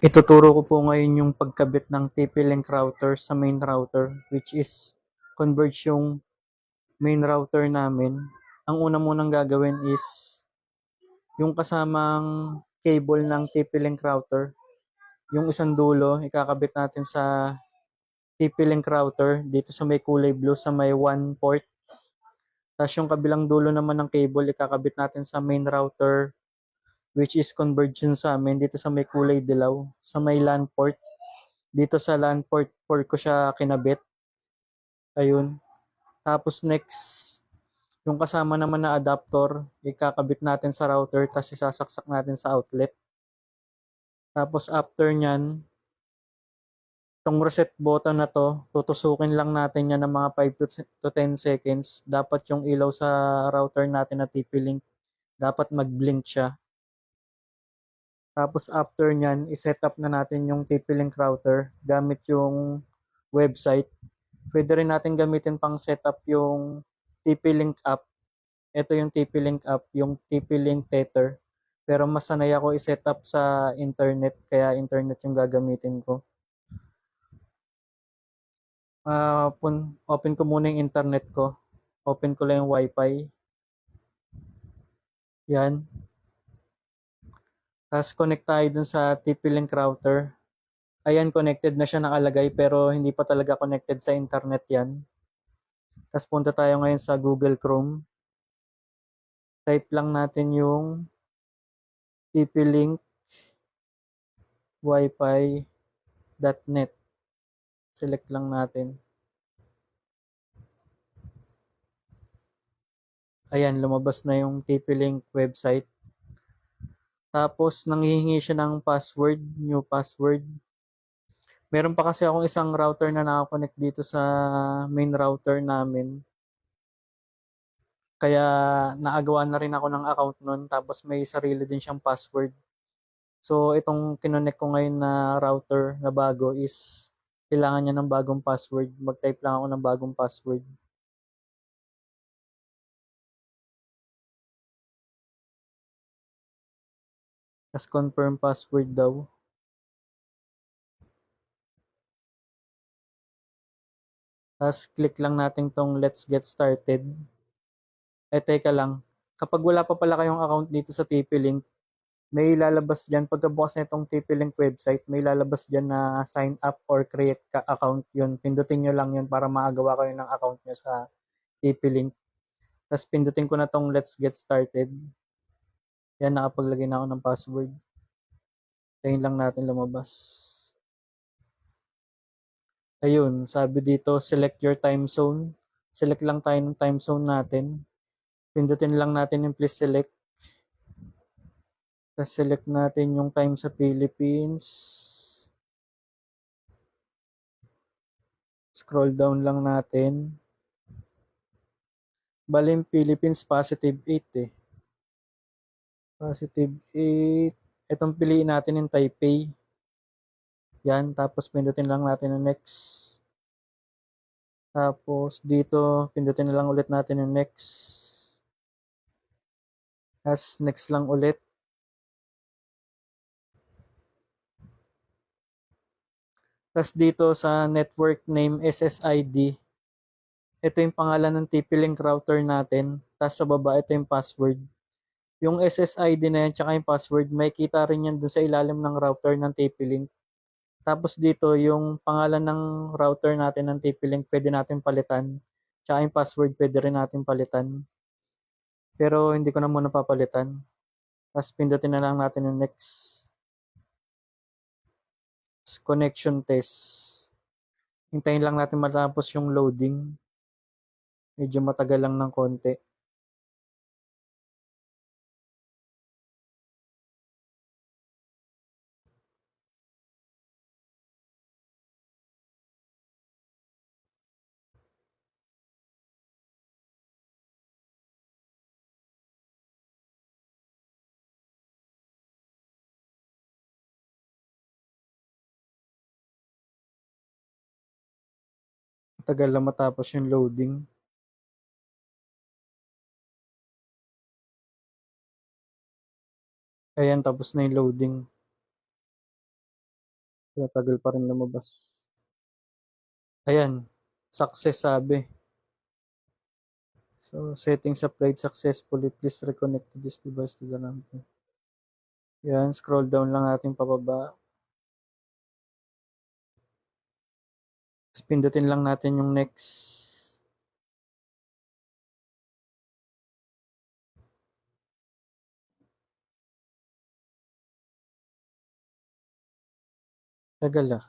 Ituturo ko po ngayon yung pagkabit ng TP-Link router sa main router, which is converge yung main router namin. Ang una munang gagawin is yung kasamang cable ng TP-Link router. Yung isang dulo, ikakabit natin sa TP-Link router dito sa may kulay blue sa may 1 port. Tapos yung kabilang dulo naman ng cable, ikakabit natin sa main router, which is convergence sa amin dito sa may kulay dilaw, sa may LAN port. Dito sa LAN port 4 ko siya kinabit. Ayun. Tapos next, yung kasama naman na adapter, ikakabit natin sa router, tapos isasaksak natin sa outlet. Tapos after nyan, itong reset button na to, tutusukin lang natin yan ng mga 5 to 10 seconds. Dapat yung ilaw sa router natin na TP-Link, dapat mag-blink siya. Tapos after nyan, iset up na natin yung TP-Link router gamit yung website. Pwede rin natin gamitin pang setup yung TP-Link app. Ito yung TP-Link app, yung TP-Link Tether. Pero mas sanay ako i-set up sa internet, kaya internet yung gagamitin ko. Open ko muna yung internet ko. Open ko lang yung wifi. Yan. Tapos connect tayo dun sa TP-Link router. Ayan, connected na siya nakalagay pero hindi pa talaga connected sa internet yan. Tapos punta tayo ngayon sa Google Chrome. Type lang natin yung TP-Link wifi.net. Select lang natin. Ayan, lumabas na yung TP-Link website. Tapos, nanghihingi siya ng password, new password. Meron pa kasi akong isang router na nakakonect dito sa main router namin. Kaya, naagawa na rin ako ng account nun. Tapos, may sarili din siyang password. So, itong kinonect ko ngayon na router na bago is kailangan niya ng bagong password. Mag-type lang ako ng bagong password. Tapos, confirm password daw. Tapos, click lang natin tong let's get started. Teka lang. Kapag wala pa pala kayong account dito sa TP-Link, may lalabas dyan. Pagkabukas na itong TP-Link website, may lalabas dyan na sign up or create ka account yun. Pindutin nyo lang yun para maagawa kayo ng account nyo sa TP-Link. Tapos pindutin ko na tong let's get started. Yan, nakapaglagay na ako ng password. Tayin lang natin lumabas. Ayun, sabi dito, select your time zone. Select lang tayo ng time zone natin. Pindutin lang natin yung please select. Tapos select natin yung time sa Philippines. Scroll down lang natin. Bali Philippines positive 8 eh. Positive 8. Itong piliin natin yung Taipei. Yan, tapos pindutin lang natin yung next. Tapos dito, pindutin na lang ulit natin yung next. As next lang ulit. Tapos dito sa network name SSID, ito yung pangalan ng TP-Link router natin. Tapos sa baba, ito yung password. Yung SSID na yan, tsaka yung password, may kita rin yan dun sa ilalim ng router ng TP-Link. Tapos dito, yung pangalan ng router natin ng TP-Link, pwede natin palitan. Tsaka yung password, pwede rin natin palitan. Pero hindi ko na muna papalitan. Tapos pindutin na lang natin yung next. Connection test. Hintayin lang natin matapos yung loading. Medyo matagal lang ng konti. Matagal lang matapos yung loading. Ayan, tapos na yung loading. Matagal pa rin lumabas. Ayan, success sabi. So, settings applied successfully. Please reconnect to this device to the router. Yan, scroll down lang natin pababa. Tapos pindutin lang natin yung next. Tagal ah.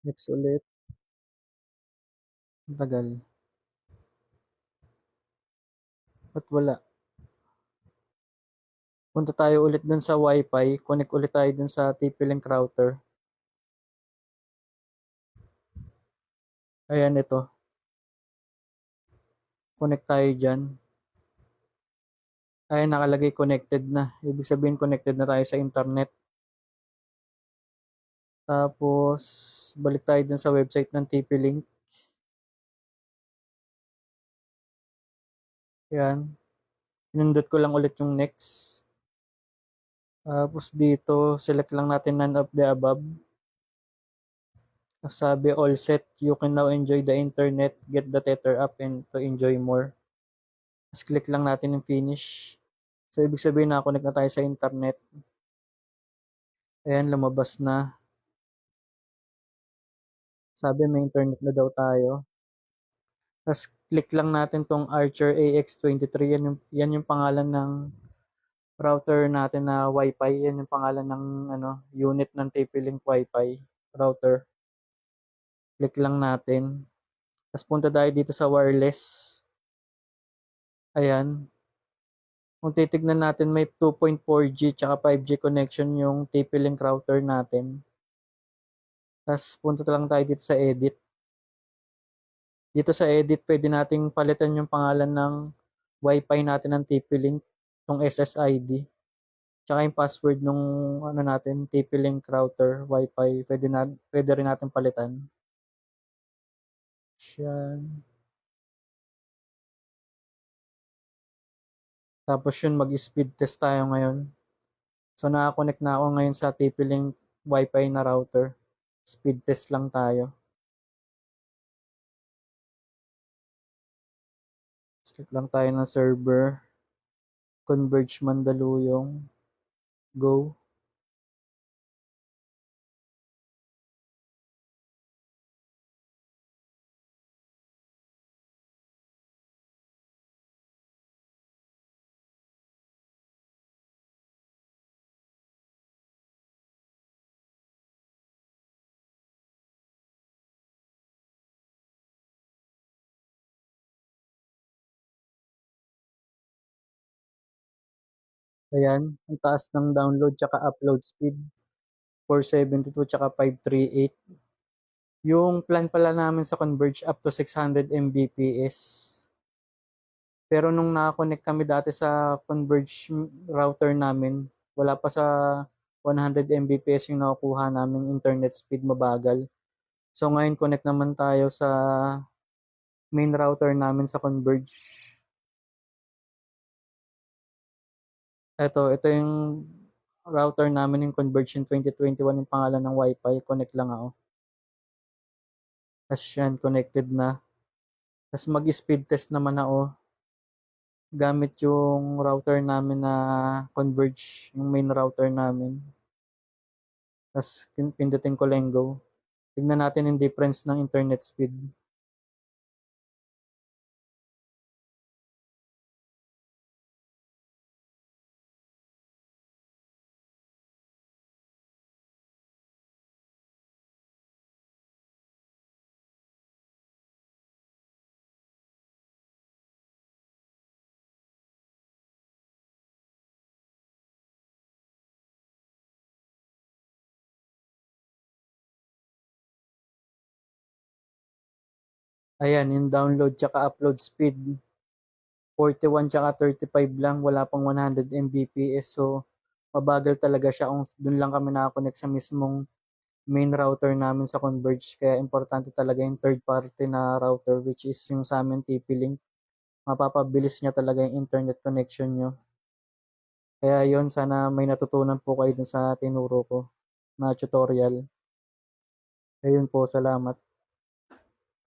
Next ulit. Tagal. Ba't wala? Punta tayo ulit dun sa Wi-Fi. Connect ulit tayo dun sa TP-Link router. Ayan, ito. Connect tayo dyan. Ayan, nakalagay connected na. Ibig sabihin connected na tayo sa internet. Tapos, balik tayo dun sa website ng TP-Link. Ayan. Pinindot ko lang ulit yung next. Tapos dito, select lang natin none of the above. Sabi all set, you can now enjoy the internet, get the Tether app, and to enjoy more. Tapos click lang natin yung finish. So, ibig sabihin na-connect na tayo sa internet. Ayan, lumabas na. Sabi may internet na daw tayo. Tapos click lang natin tong Archer AX23. Yan yung pangalan ng router natin na Wi-Fi. Yan yung pangalan ng unit ng TP-Link Wi-Fi router. Click lang natin. Tapos punta tayo dito sa wireless. Ayan. Kung titignan natin, may 2.4G tsaka 5G connection yung TP-Link router natin. Tapos punta lang tayo dito sa edit. Dito sa edit, pwede nating palitan yung pangalan ng Wi-Fi natin ng TP-Link, itong SSID. Tsaka yung password nung natin, TP-Link router, Wi-Fi, pwede rin natin palitan. Yan. Tapos yun, mag-speed test tayo ngayon. So, nakakonect na ako ngayon sa TP-Link Wi-Fi na router. Speed test lang tayo. Click lang tayo ng server. Converge Mandaluyong. Go. Ayan, ang taas ng download tsaka upload speed. 472 tsaka 538. Yung plan pala namin sa Converge up to 600 Mbps. Pero nung nakakonect kami dati sa Converge router namin, wala pa sa 100 Mbps yung nakukuha naming internet speed, mabagal. So ngayon connect naman tayo sa main router namin sa Converge. Ito yung router namin yung Converge 2021 yung pangalan ng Wi-Fi. Connect lang ako. Tapos yan, connected na. Tapos mag-speed test naman ako gamit yung router namin na Converge, yung main router namin. Tapos pindutin ko lang go. Tignan natin yung difference ng internet speed. Ayan, yung download tsaka upload speed. 41 tsaka 35 lang, wala pang 100 Mbps. So, mabagal talaga siya kung dun lang kami nakakonect sa mismong main router namin sa Converge. Kaya importante talaga yung third party na router, which is yung sa amin TP-Link. Mapapabilis niya talaga yung internet connection nyo. Kaya yon, sana may natutunan po kayo dun sa tinuro ko na tutorial. Ayun po, salamat.